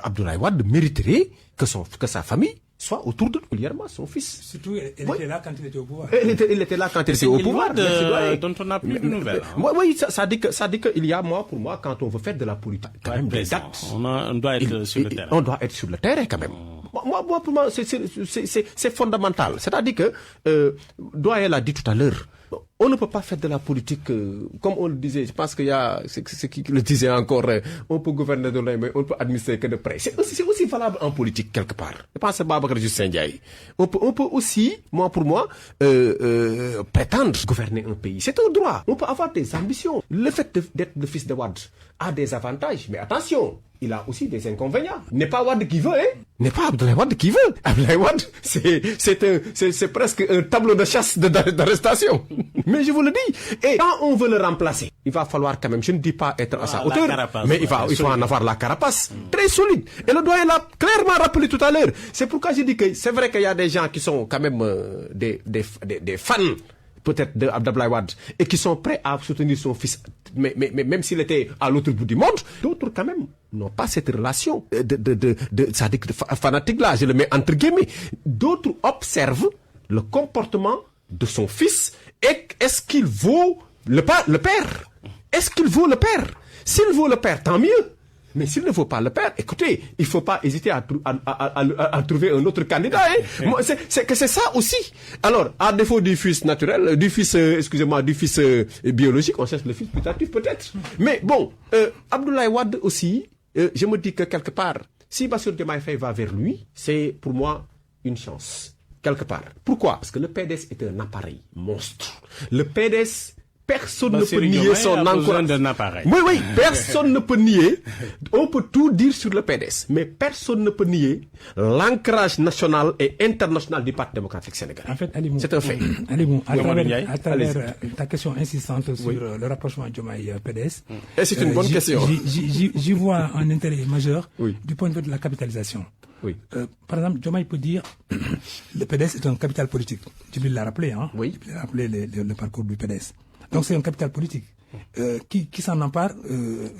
Abdoulaye Wade mériterait que sa famille soit autour de régulièrement son fils. Surtout, elle était là quand il était au pouvoir. Il était là quand il était au pouvoir. Dont on n'a plus de nouvelles. Oui, ça dit qu'il y a, pour moi, quand on veut faire de la politique, quand même des dates. On doit être sur le terrain. On doit être sur le terrain quand même. Moi, pour moi, c'est fondamental. C'est-à-dire que, Doyen l'a dit tout à l'heure, on ne peut pas faire de la politique, comme on le disait, je pense qu'il y a, c'est qui le disait encore, on peut gouverner de loin, mais on ne peut administrer que de près. C'est aussi valable en politique quelque part. Je pense que Babacar Justin Ndiaye. On peut aussi, pour moi, prétendre gouverner un pays. C'est un droit. On peut avoir des ambitions. Le fait d'être le fils de Wade a des avantages, mais attention, il a aussi des inconvénients. N'est pas Wade qui veut, hein. N'est pas Abdoulaye Wade qui veut. Abdoulaye Wade, c'est presque un tableau de chasse d'arrestation. Mais je vous le dis. Et quand on veut le remplacer, il va falloir quand même, je ne dis pas être à sa hauteur, mais il faut en avoir la carapace. Très solide. Et le doyen l'a clairement rappelé tout à l'heure. C'est pourquoi je dis que c'est vrai qu'il y a des gens qui sont quand même des fans peut-être d'Abdoulaye Wade, et qui sont prêts à soutenir son fils, mais même s'il était à l'autre bout du monde, d'autres quand même n'ont pas cette relation de fanatique là, je le mets entre guillemets. D'autres observent le comportement de son fils et est-ce qu'il vaut le père? Est-ce qu'il vaut le père? S'il vaut le père, tant mieux. Mais s'il ne vaut pas le père, écoutez, il ne faut pas hésiter à trouver un autre candidat. Hein. C'est ça aussi. Alors, à défaut du fils naturel, du fils biologique, on cherche le fils putatif peut-être. Mais bon, Abdoulaye Wade aussi, je me dis que quelque part, si Bassirou Diomaye Faye va vers lui, c'est pour moi une chance. Quelque part. Pourquoi? Parce que le PDS est un appareil monstre. Le PDS... Personne ne peut nier son encouragement. Oui, personne ne peut nier. On peut tout dire sur le PDS, mais personne ne peut nier l'ancrage national et international du Parti démocratique sénégalais. En fait, Alimou, c'est un fait. Alimou, à travers ta question insistante sur le rapprochement Diomaye-PDS, et c'est une bonne question. J'y vois un intérêt majeur du point de vue de la capitalisation. Oui. Par exemple, Diomaye peut dire le PDS est un capital politique. Djibril l'a rappelé, hein. Oui. Il a rappelé le parcours du PDS. Donc c'est un capital politique qui s'en empare,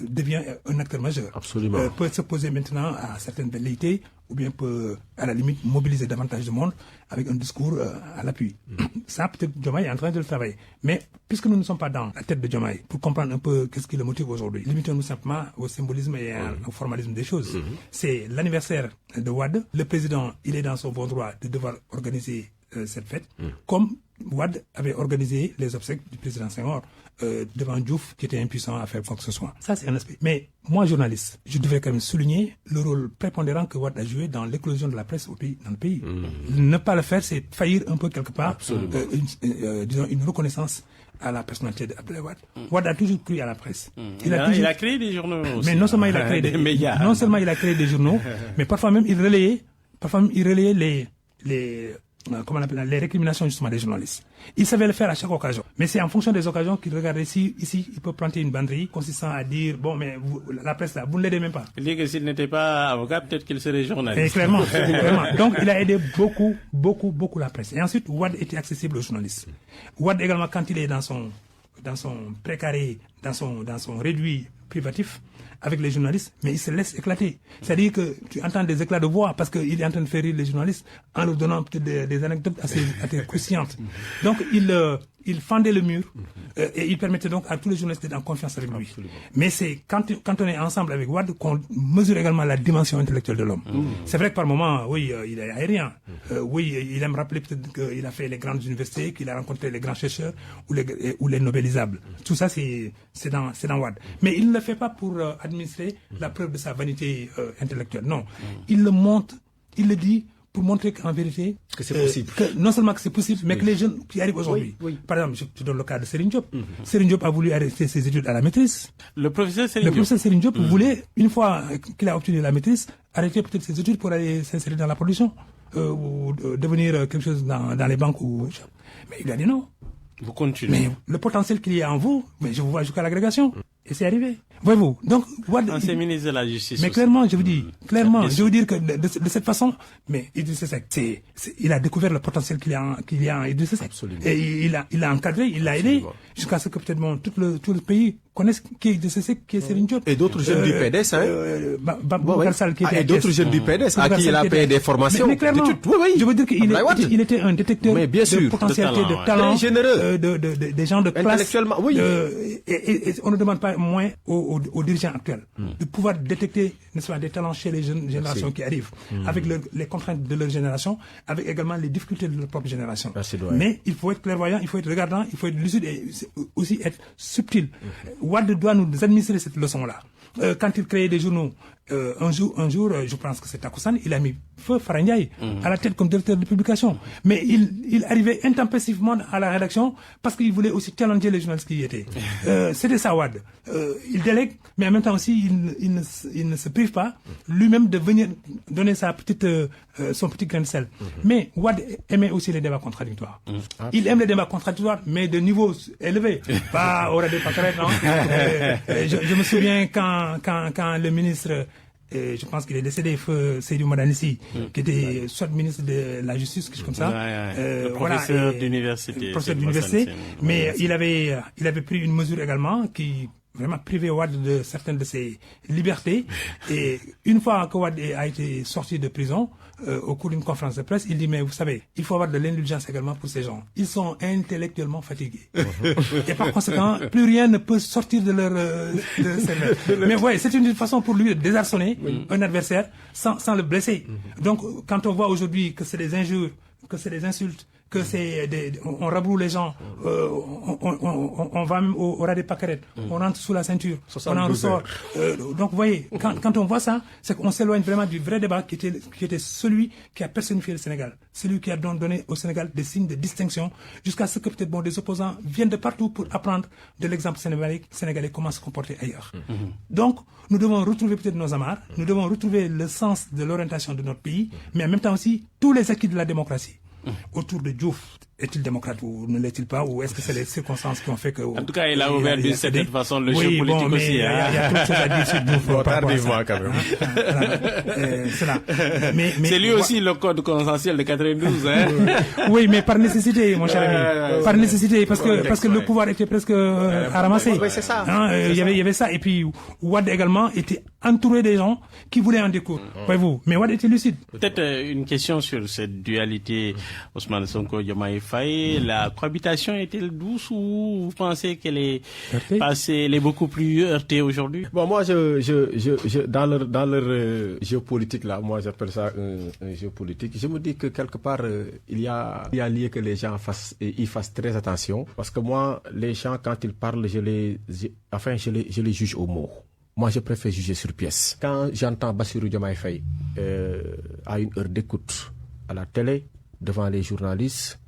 devient un acteur majeur. Absolument. Peut se poser maintenant à certaines velléités ou bien peut, à la limite, mobiliser davantage de monde avec un discours à l'appui. Ça, peut-être, Diomaye est en train de le travailler. Mais puisque nous ne sommes pas dans la tête de Diomaye, pour comprendre un peu qu'est-ce qui le motive aujourd'hui, limitons-nous simplement au symbolisme et au formalisme des choses. C'est l'anniversaire de Wade. Le président, il est dans son bon droit de devoir organiser cette fête, comme Wade avait organisé les obsèques du président Senghor devant Diouf qui était impuissant à faire quoi que ce soit. Ça, c'est un aspect. Mais moi, journaliste, je devrais quand même souligner le rôle prépondérant que Wade a joué dans l'éclosion de la presse dans le pays. Ne pas le faire, c'est faillir un peu quelque part, disons, une reconnaissance à la personnalité d'Abdoulaye Wade. Wade a toujours cru à la presse. Il a créé des journaux aussi. Mais non seulement il a créé des médias. Non seulement il a créé des journaux, mais parfois même il relayait comment on appelle, les récriminations justement des journalistes. Il savait le faire à chaque occasion. Mais c'est en fonction des occasions qu'il regardait si ici il peut planter une banderille consistant à dire bon mais la presse là, vous ne l'aidez même pas. Il dit que s'il n'était pas avocat, peut-être qu'il serait journaliste. Et clairement, clairement. Donc il a aidé beaucoup la presse. Et ensuite Wade était accessible aux journalistes. Wade également quand il est dans son précaré, dans son réduit privatif avec les journalistes, mais il se laisse éclater. C'est-à-dire que tu entends des éclats de voix parce qu'il est en train de faire rire les journalistes en leur donnant peut-être des anecdotes assez croustillantes. Donc il fendait le mur et il permettait donc à tous les journalistes d'être en confiance avec lui. Absolument. Mais c'est quand on est ensemble avec Wade qu'on mesure également la dimension intellectuelle de l'homme. C'est vrai que par moments, oui, il est aérien. Oui, il aime rappeler peut-être qu'il a fait les grandes universités, qu'il a rencontré les grands chercheurs ou les nobelisables. Tout ça, c'est dans Wade. Mais il ne le fait pas pour administrer la preuve de sa vanité intellectuelle. Non. Il le montre, il le dit pour montrer qu'en vérité, que c'est possible. Non seulement que c'est possible, mais que les jeunes qui arrivent aujourd'hui. Par exemple, je donne le cas de Serigne Diop. Serigne Diop a voulu arrêter ses études à la maîtrise. Le professeur Serigne Diop voulait, une fois qu'il a obtenu la maîtrise, arrêter peut-être ses études pour aller s'insérer dans la production ou devenir quelque chose dans les banques. Mais il a dit non. Vous continuez. Mais le potentiel qu'il y a en vous, mais je vous vois jusqu'à l'agrégation. Et c'est arrivé. Voyez-vous. Donc, ancien ministre de la Justice. Mais clairement, je vous dis, je veux dire que de cette façon, mais Idrissa Seck, il a découvert le potentiel qu'il y a en Idrissa Seck. Absolument. Et il a encadré, il l'a aidé, jusqu'à ce que peut-être tout le pays connaisse qui est Idrissa Seck, qui est Serigne Diop. Et d'autres jeunes du PDS, Boubacar Sall qui était et d'autres jeunes du PDS à qui il a payé des formations. Mais clairement, je veux dire qu'il était un détecteur de potentialité, de talent, des gens de classe. Intellectuellement, oui. Et on ne demande pas moins aux dirigeants actuels de pouvoir détecter, n'est-ce pas, des talents chez les jeunes générations qui arrivent, avec les contraintes de leur génération, avec également les difficultés de leur propre génération. Mais il faut être clairvoyant, il faut être regardant, il faut être lucide et aussi être subtil. Wade doit nous administrer cette leçon-là. Quand il créait des journaux, un jour, je pense que c'est Takusan, il a mis feu Fara Ndiaye à la tête comme directeur de publication. Mais il arrivait intempestivement à la rédaction parce qu'il voulait aussi challenger les journalistes qui y étaient. C'était ça, Wade. Il délègue, mais en même temps aussi, il ne se prive pas lui-même de venir donner son petit grain de sel. Mais Wade aimait aussi les débats contradictoires. Il aime les débats contradictoires, mais de niveau élevé. Pas au Radé Pakaret, non. Je me souviens quand le ministre, je pense qu'il est décédé, Seydou Madanissi, qui était soit ministre de la Justice, quelque chose comme ça. Le professeur d'université. Mais il avait pris une mesure également qui vraiment privait Wade de certaines de ses libertés. Et une fois que Wade a été sorti de prison, au cours d'une conférence de presse, il dit, mais vous savez, il faut avoir de l'indulgence également pour ces gens. Ils sont intellectuellement fatigués. Et par conséquent, plus rien ne peut sortir de leur cerveau. Mais ouais, c'est une façon pour lui de désarçonner un adversaire sans le blesser. Donc, quand on voit aujourd'hui que c'est des injures, que c'est des insultes, que on rabroue les gens, on va même au Radé Pakaret, on rentre sous la ceinture, on en ressort. Donc vous voyez, quand on voit ça, c'est qu'on s'éloigne vraiment du vrai débat qui était celui qui a personnifié le Sénégal, celui qui a donné au Sénégal des signes de distinction, jusqu'à ce que peut-être des opposants viennent de partout pour apprendre de l'exemple sénégalais comment se comporter ailleurs. Donc nous devons retrouver peut-être nos amarres, nous devons retrouver le sens de l'orientation de notre pays, mais en même temps aussi tous les acquis de la démocratie. Autour de Diouf, est-il démocrate ou ne l'est-il pas, ou est-ce que c'est les circonstances qui ont fait que... En tout cas, il a ouvert d'une certaine façon le jeu politique aussi. Il y a trop de choses à dire sur Diouf. Tardez-moi quand même. C'est lui aussi le code consensuel de 92. Oui, mais par nécessité, mon cher ami. Par nécessité, parce que le pouvoir était presque à ramasser. Oui, c'est ça. Il y avait ça. Et puis, Wade également était entouré des gens qui voulaient en découdre. Voyez-vous. Mais Wade était lucide. Peut-être une question sur cette dualité Ousmane Sonko, Diomaye Faye, la cohabitation est-elle douce ou vous pensez qu'elle est elle est beaucoup plus heurtée aujourd'hui? Bon, moi, dans leur géopolitique là, moi j'appelle ça un géopolitique. Je me dis que quelque part il y a lieu que les gens y fassent très attention, parce que moi, les gens quand ils parlent, je les juge au mot. Moi, je préfère juger sur pièce. Quand j'entends Bassirou Diomaye Faye à une heure d'écoute à la télé, devant les journalistes,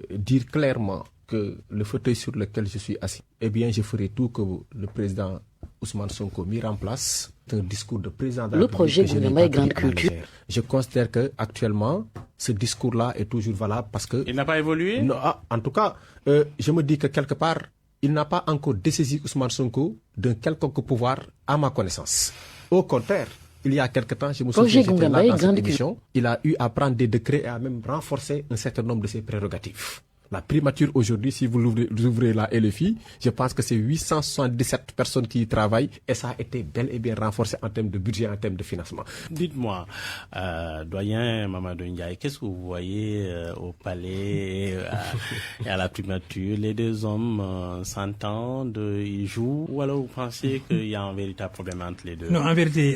dire clairement que le fauteuil sur lequel je suis assis, eh bien, je ferai tout que le président Ousmane Sonko m'y remplace. C'est un discours de président de la République. Le projet gouvernement et grande culture. Je considère que actuellement, ce discours-là est toujours valable parce que... Il n'a pas évolué? Non, en tout cas, je me dis que quelque part, il n'a pas encore dessaisi Ousmane Sonko d'un quelconque pouvoir à ma connaissance. Au contraire, il y a quelque temps, je me souviens, j'étais là dans cette émission, il a eu à prendre des décrets et à même renforcer un certain nombre de ses prérogatives. La primature aujourd'hui, si vous ouvrez la LFI, je pense que c'est 877 personnes qui y travaillent et ça a été bel et bien renforcé en termes de budget, en termes de financement. Dites-moi, doyen Mamadou Ndiaye, qu'est-ce que vous voyez au palais et à la primature? Les deux hommes s'entendent, ils jouent, ou alors vous pensez qu'il y a un véritable problème entre les deux? Non, en vérité,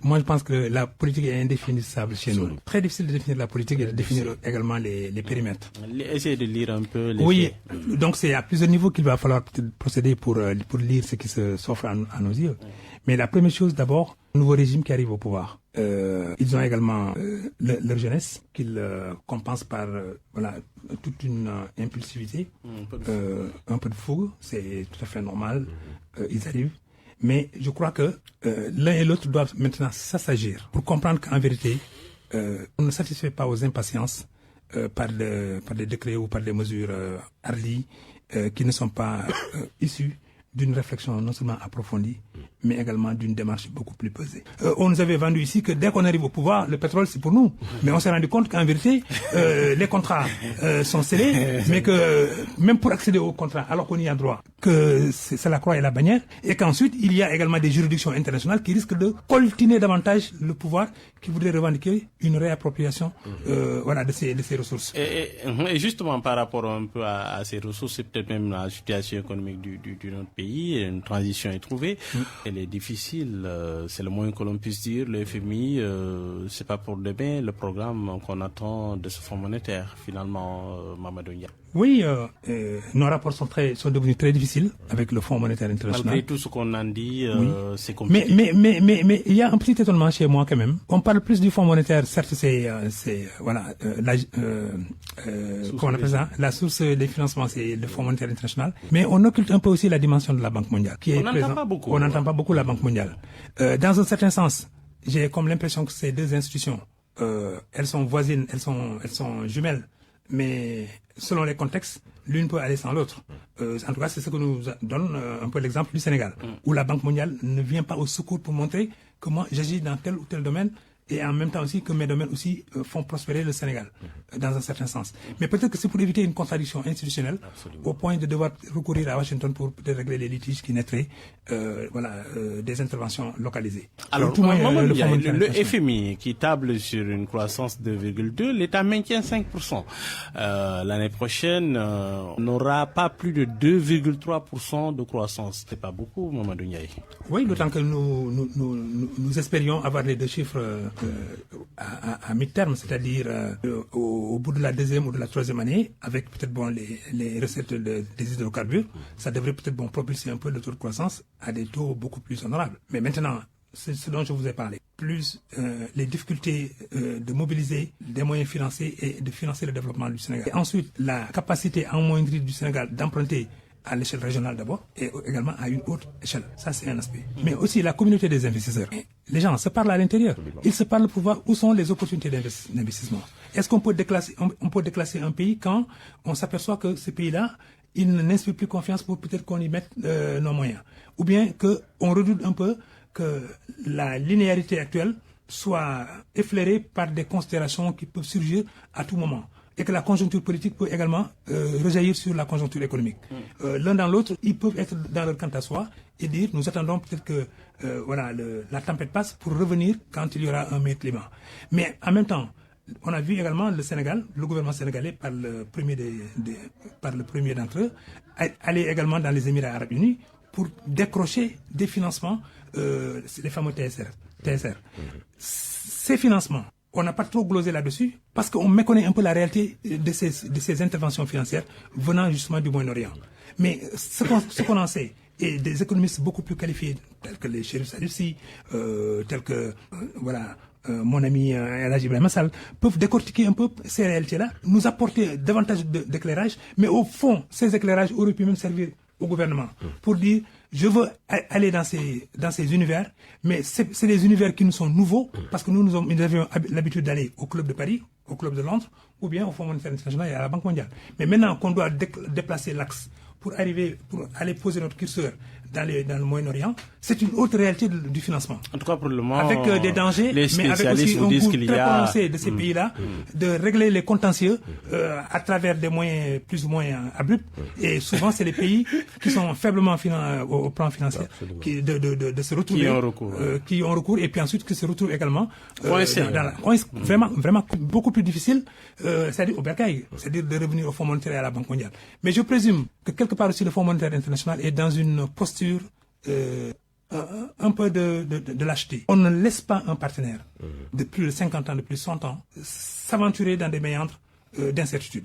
moi je pense que la politique est indéfinissable chez nous. Très difficile de définir la politique et de définir également les périmètres. Essayez de lire un peu les oui, faits. Donc c'est à plusieurs niveaux qu'il va falloir procéder pour lire ce qui s'offre à nos yeux. Mais la première chose d'abord, le nouveau régime qui arrive au pouvoir. Ils ont également leur jeunesse qu'ils compensent par toute une impulsivité, un peu de fougue, c'est tout à fait normal, ils arrivent. Mais je crois que l'un et l'autre doivent maintenant s'assagir pour comprendre qu'en vérité, on ne satisfait pas aux impatiences par des décrets ou par des mesures hardies qui ne sont pas issues d'une réflexion non seulement approfondie, mais également d'une démarche beaucoup plus pesée. On nous avait vendu ici que dès qu'on arrive au pouvoir, le pétrole c'est pour nous. Mais on s'est rendu compte qu'en vérité, les contrats sont scellés, mais que même pour accéder aux contrats, alors qu'on y a droit, que c'est la croix et la bannière, et qu'ensuite il y a également des juridictions internationales qui risquent de coltiner davantage le pouvoir, qui voudraient revendiquer une réappropriation de ces ressources. Et justement par rapport un peu à ces ressources, c'est peut-être même la situation économique du notre pays, une transition est trouvée. Elle est difficile, c'est le moins que l'on puisse dire. Le FMI, c'est pas pour demain le programme qu'on attend de ce fonds monétaire, finalement, Mamadou Ndiaye. Oui, nos rapports sont devenus très difficiles avec le Fonds monétaire international. Malgré tout ce qu'on en dit, c'est compliqué. Mais il y a un petit étonnement chez moi quand même. On parle plus du Fonds monétaire, certes comment on appelle ça, la source des financements, c'est le Fonds monétaire international. Mais on occulte un peu aussi la dimension de la Banque mondiale, qui est présente. On n'entend pas beaucoup la Banque mondiale. Dans un certain sens, j'ai comme l'impression que ces deux institutions, elles sont voisines, elles sont jumelles. Mais selon les contextes, l'une peut aller sans l'autre. En tout cas, c'est ce que nous donne un peu l'exemple du Sénégal, où la Banque mondiale ne vient pas au secours pour montrer comment j'agis dans tel ou tel domaine, et en même temps aussi que mes domaines aussi font prospérer le Sénégal, dans un certain sens. Mais peut-être que c'est pour éviter une contradiction institutionnelle, au point de devoir recourir à Washington pour peut-être régler les litiges qui naîtraient, des interventions localisées. Alors, le FMI qui table sur une croissance de 2,2, l'État maintient 5%. L'année prochaine, on n'aura pas plus de 2,3% de croissance. C'est pas beaucoup, Mamadou Ndiaye. Oui, d'autant que nous espérions avoir les deux chiffres à mi-terme, c'est-à-dire au bout de la deuxième ou de la troisième année, avec peut-être les recettes des hydrocarbures, ça devrait peut-être propulser un peu le taux de croissance à des taux beaucoup plus honorables. Mais maintenant, c'est ce dont je vous ai parlé. Plus les difficultés de mobiliser des moyens financiers et de financer le développement du Sénégal. Et ensuite, la capacité amoindrie du Sénégal d'emprunter à l'échelle régionale d'abord, et également à une autre échelle. Ça, c'est un aspect. Mais aussi la communauté des investisseurs. Les gens se parlent à l'intérieur. Ils se parlent pour voir où sont les opportunités d'investissement. Est-ce qu'on peut déclasser un pays quand on s'aperçoit que ce pays-là, il n'inspire plus confiance pour peut-être qu'on y mette nos moyens. Ou bien qu'on redoute un peu que la linéarité actuelle soit effleurée par des considérations qui peuvent surgir à tout moment. Et que la conjoncture politique peut également rejaillir sur la conjoncture économique. L'un dans l'autre, ils peuvent être dans leur quant à soi et dire nous attendons peut-être que la tempête passe pour revenir quand il y aura un meilleur climat. Mais en même temps, on a vu également le Sénégal, le gouvernement sénégalais, par le premier d'entre eux, aller également dans les Émirats arabes unis pour décrocher des financements, les fameux TSR. Ces financements, on n'a pas trop glosé là-dessus parce qu'on méconnaît un peu la réalité de ces interventions financières venant justement du Moyen-Orient. Mais ce qu'on en sait, et des économistes beaucoup plus qualifiés, tels que les Chérif Salussi, tels que mon ami El Hadji Ibrahima Sall, peuvent décortiquer un peu ces réalités-là, nous apporter davantage d'éclairage, mais au fond, ces éclairages auraient pu même servir au gouvernement pour dire je veux aller dans ces univers, mais c'est des univers qui nous sont nouveaux parce que nous avions l'habitude d'aller au Club de Paris, au Club de Londres, ou bien au Fonds monétaire international et à la Banque mondiale. Mais maintenant qu'on doit déplacer l'axe pour aller poser notre curseur dans le Moyen-Orient, c'est une autre réalité du financement. En tout cas, pour le moment, avec des dangers, mais avec aussi un coût très prononcé de ces pays-là, de régler les contentieux à travers des moyens plus ou moins abrupts. Et souvent, c'est les pays qui sont faiblement au plan financier de se retrouver, qui ont recours, et puis ensuite qui se retrouvent également vraiment beaucoup plus difficile, c'est-à-dire au bercail, c'est-à-dire de revenir au Fonds monétaire et à la Banque mondiale. Mais je présume que quelque part aussi le Fonds monétaire international est dans une posture un peu de lâcheté. On ne laisse pas un partenaire de plus de 50 ans, de plus de 100 ans, s'aventurer dans des méandres d'incertitude.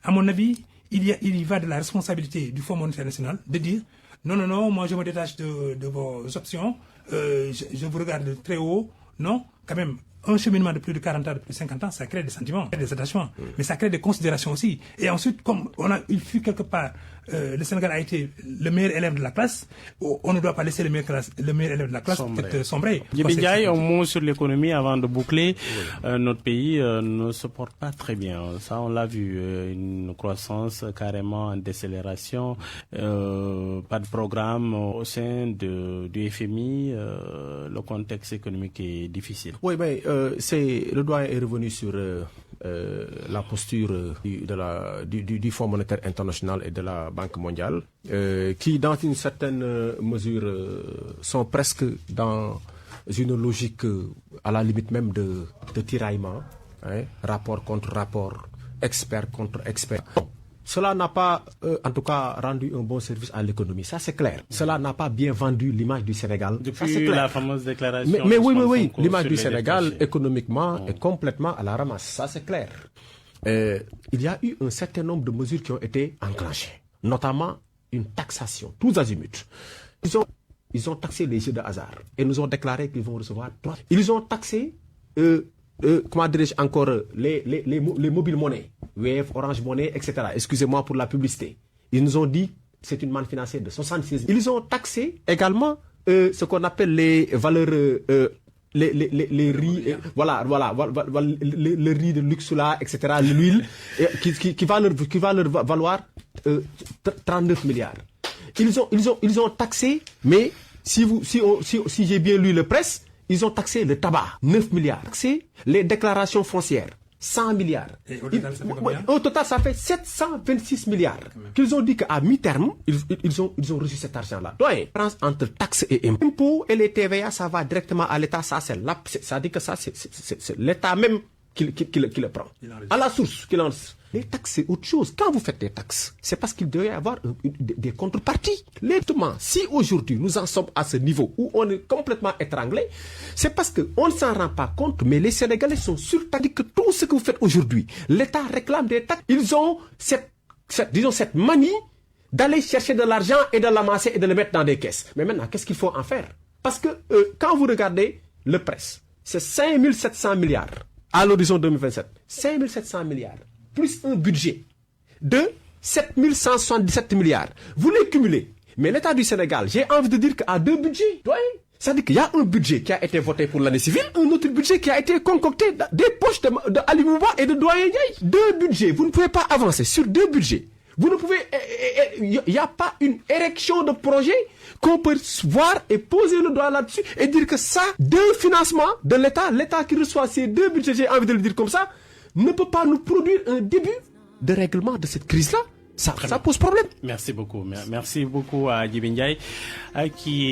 À mon avis, il y va de la responsabilité du Fonds monétaire international de dire non, moi je me détache de vos options, je vous regarde très haut. Non, quand même, un cheminement de plus de 40 ans, de plus de 50 ans, ça crée des sentiments, des attachements, mais ça crée des considérations aussi. Et ensuite, comme il fut quelque part, le Sénégal a été le meilleur élève de la classe, on ne doit pas laisser le meilleur élève de la classe peut-être sombrer. Djibi, un mot sur l'économie avant de boucler. Notre pays ne se porte pas très bien. Ça, on l'a vu, une croissance carrément en décélération, pas de programme au sein du FMI, le contexte économique est difficile. Oui, mais le doyen est revenu sur la posture du Fonds monétaire international et de la Banque mondiale, qui dans une certaine mesure sont presque dans une logique à la limite même de tiraillement, rapport contre rapport, expert contre expert. Cela n'a pas, en tout cas, rendu un bon service à l'économie. Ça, c'est clair. Cela n'a pas bien vendu l'image du Sénégal. Depuis ça, c'est clair. La fameuse déclaration. Mais oui. L'image du Sénégal, économiquement, est complètement à la ramasse. Ça, c'est clair. Il y a eu un certain nombre de mesures qui ont été enclenchées. Notamment une taxation, tous azimuts. Ils ont taxé les jeux de hasard. Et nous ont déclaré qu'ils vont recevoir 3. Ils ont taxé... comment dirais-je encore, les mobiles monnaies, Wave, Orange Money, etc. Excusez-moi pour la publicité. Ils nous ont dit que c'est une manne financière de 76 000. Ils ont taxé également ce qu'on appelle les valeurs, les riz, le riz de luxe là, etc. L'huile, qui va leur valoir 39 milliards. Ils ont taxé, mais si j'ai bien lu le presse, ils ont taxé le tabac, 9 milliards. Taxé les déclarations foncières, 100 milliards. Et au total, ça fait 726 milliards. Qu'ils ont dit qu'à mi-terme, ils ont reçu cet argent-là. Donc, la différence entre taxes et impôts et les TVA, ça va directement à l'État. Ça dit que ça, c'est l'État même qui le prend. À la source, qui lance. Les taxes, c'est autre chose. Quand vous faites des taxes, c'est parce qu'il doit y avoir des contreparties. Si aujourd'hui nous en sommes à ce niveau où on est complètement étranglé, c'est parce qu'on ne s'en rend pas compte, mais les Sénégalais sont surtaxés que tout ce que vous faites aujourd'hui, l'État réclame des taxes. Ils ont cette manie d'aller chercher de l'argent et de l'amasser et de le mettre dans des caisses. Mais maintenant, qu'est-ce qu'il faut en faire? Parce que quand vous regardez le presse, c'est 5700 milliards à l'horizon 2027. 5700 milliards. Plus un budget de 7177 milliards. Vous les cumulez. Mais l'État du Sénégal, j'ai envie de dire qu'à 2 budgets. C'est-à-dire qu'il y a un budget qui a été voté pour l'année civile, un autre budget qui a été concocté des poches de Ali Mouba et de Doyen Ndiaye. 2 budgets. Vous ne pouvez pas avancer sur 2 budgets. Vous ne pouvez... Il n'y a pas une érection de projet qu'on peut voir et poser le doigt là-dessus et dire que ça, 2 financements de l'État qui reçoit ces 2 budgets, j'ai envie de le dire comme ça, ne peut pas nous produire un début de règlement de cette crise-là. Ça pose problème. Merci beaucoup. Merci beaucoup à Djibi Ndiaye, qui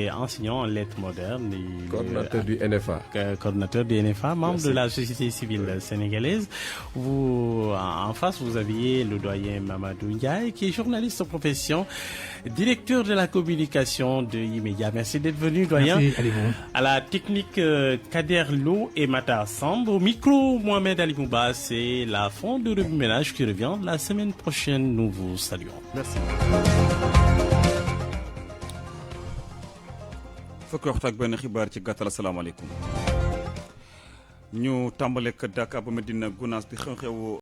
est enseignant en lettres modernes. Coordinateur du NFA. Coordinateur du NFA, membre de la société civile sénégalaise. Vous, en face, vous aviez le doyen Mamadou Ndiaye, qui est journaliste de profession, directeur de la communication de E-Media. Merci d'être venu, doyen. Merci, allez-vous. À la technique, Kader Lo et Matar Samb. Au micro, Mohamed Ali Mouba. C'est la fin de Revue Ménage qui revient la semaine prochaine. Nous vous saluons. Merci. fukki waxtu ak benn xibaar ci gàttal asalaamaaleykum ñu tàmbaleek Dakar ba Medina Gounass di xew-xewu